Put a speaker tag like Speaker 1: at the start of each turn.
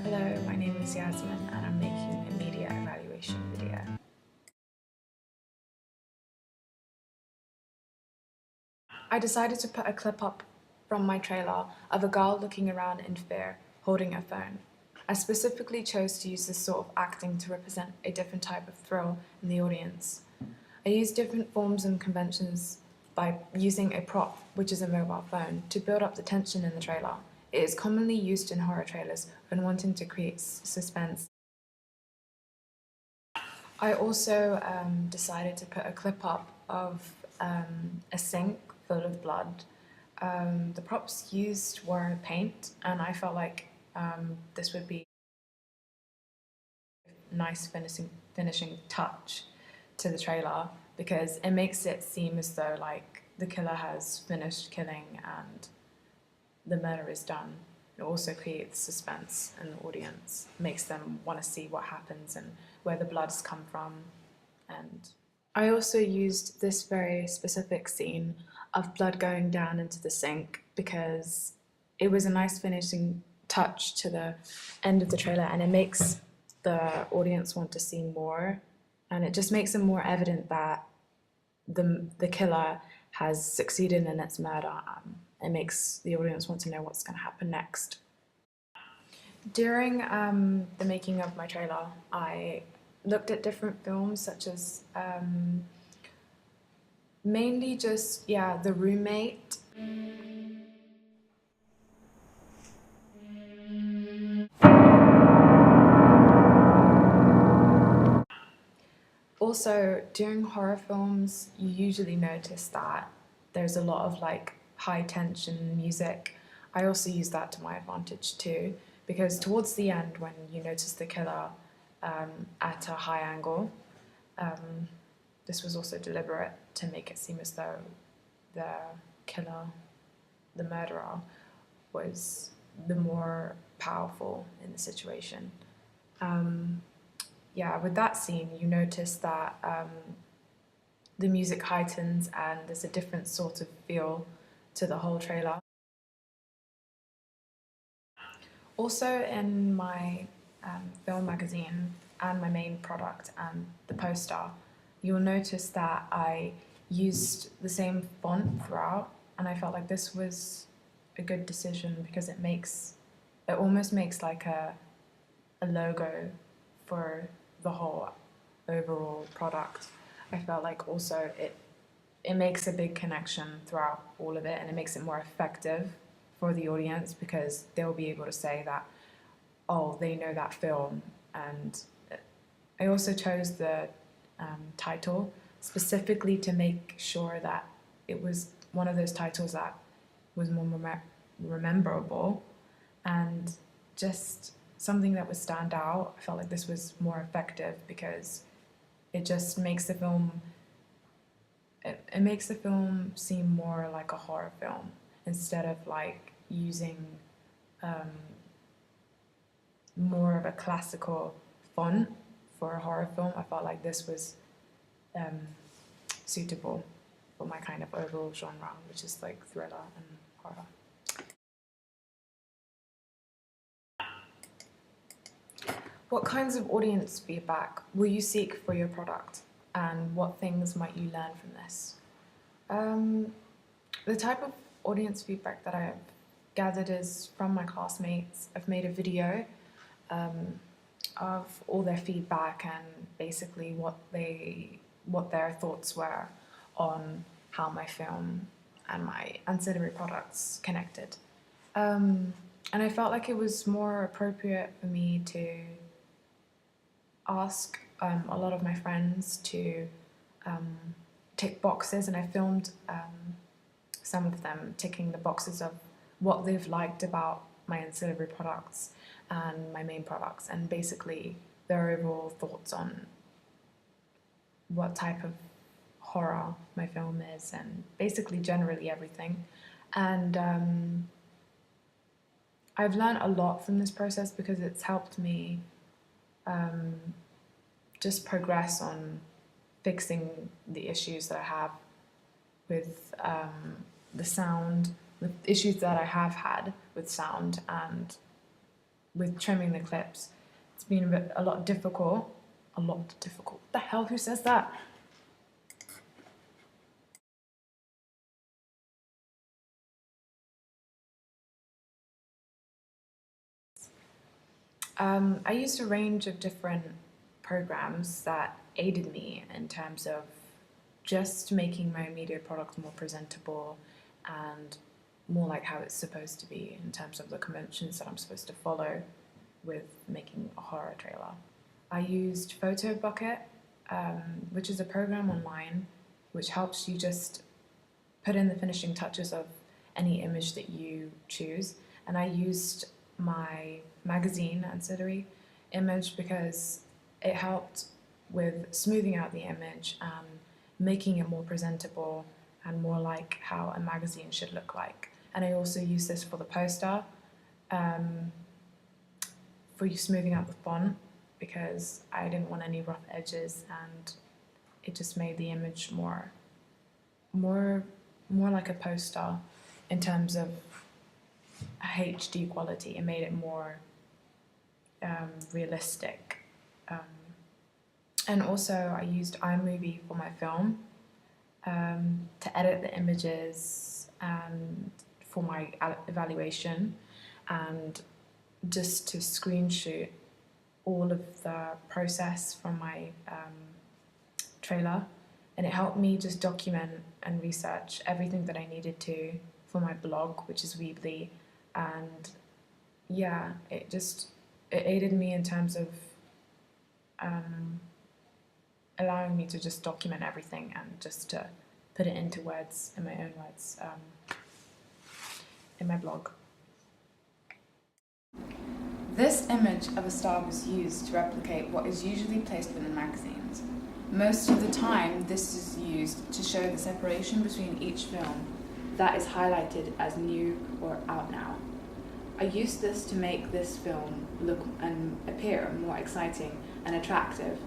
Speaker 1: Hello, my name is Yasmin and I'm making a media evaluation video. I decided to put a clip up from my trailer of a girl looking around in fear, holding her phone. I specifically chose to use this sort of acting to represent a different type of thrill in the audience. I used different forms and conventions by using a prop, which is a mobile phone, to build up the tension in the trailer. It is commonly used in horror trailers when wanting to create suspense. I also decided to put a clip up of a sink full of blood. The props used were paint, and I felt like this would be a nice finishing touch to the trailer because it makes it seem as though like the killer has finished killing and the murder is done. It also creates suspense in the audience, makes them want to see what happens and where the blood's come from. And I also used this very specific scene of blood going down into the sink because it was a nice finishing touch to the end of the trailer, and it makes the audience want to see more, and it just makes it more evident that the killer has succeeded in its murder. It makes the audience want to know what's going to happen next. During the making of my trailer, I looked at different films such as mainly just, The Roommate. Also, during horror films, you usually notice that there's a lot of like high tension music. I also use that to my advantage too, because towards the end, when you notice the killer at a high angle, this was also deliberate to make it seem as though the killer, the murderer, was the more powerful in the situation. With that scene, you notice that the music heightens and there's a different sort of feel to the whole trailer. Also, in my film magazine and my main product and the poster, you'll notice that I used the same font throughout, and I felt like this was a good decision because it almost makes like a logo for the whole overall product. I felt like also it makes a big connection throughout all of it, and it makes it more effective for the audience because they'll be able to say that, oh, they know that film. And I also chose the title specifically to make sure that it was one of those titles that was more rememberable and just something that would stand out. I felt like this was more effective because it just makes the film it makes the film seem more like a horror film instead of like using more of a classical font for a horror film. I felt like this was suitable for my kind of overall genre, which is like thriller and horror. What kinds of audience feedback will you seek for your product, and what things might you learn from this? The type of audience feedback that I've gathered is from my classmates. I've made a video of all their feedback and basically what their thoughts were on how my film and my ancillary products connected. And I felt like it was more appropriate for me to ask a lot of my friends to tick boxes, and I filmed some of them ticking the boxes of what they've liked about my ancillary products and my main products, and basically their overall thoughts on what type of horror my film is, and basically generally everything. And I've learned a lot from this process because it's helped me just progress on fixing the issues that I have with the sound, with issues that I have had with sound, and with trimming the clips. It's been a lot difficult. A lot difficult. What the hell? Who says that? I used a range of different programs that aided me in terms of just making my media product more presentable and more like how it's supposed to be in terms of the conventions that I'm supposed to follow with making a horror trailer. I used Photo Bucket, which is a program online which helps you just put in the finishing touches of any image that you choose. And I used my magazine ancillary image because it helped with smoothing out the image and making it more presentable and more like how a magazine should look like. And I also used this for the poster, for you smoothing out the font, because I didn't want any rough edges, and it just made the image more like a poster in terms of HD quality. It made it more realistic. And also I used iMovie for my film to edit the images and for my evaluation, and just to screenshot all of the process from my trailer. And it helped me just document and research everything that I needed to for my blog, which is Weebly. And yeah, it aided me in terms of allowing me to just document everything and just to put it into words, in my own words, in my blog. This image of a star was used to replicate what is usually placed within magazines. Most of the time, this is used to show the separation between each film that is highlighted as new or out now. I used this to make this film look and appear more exciting and attractive.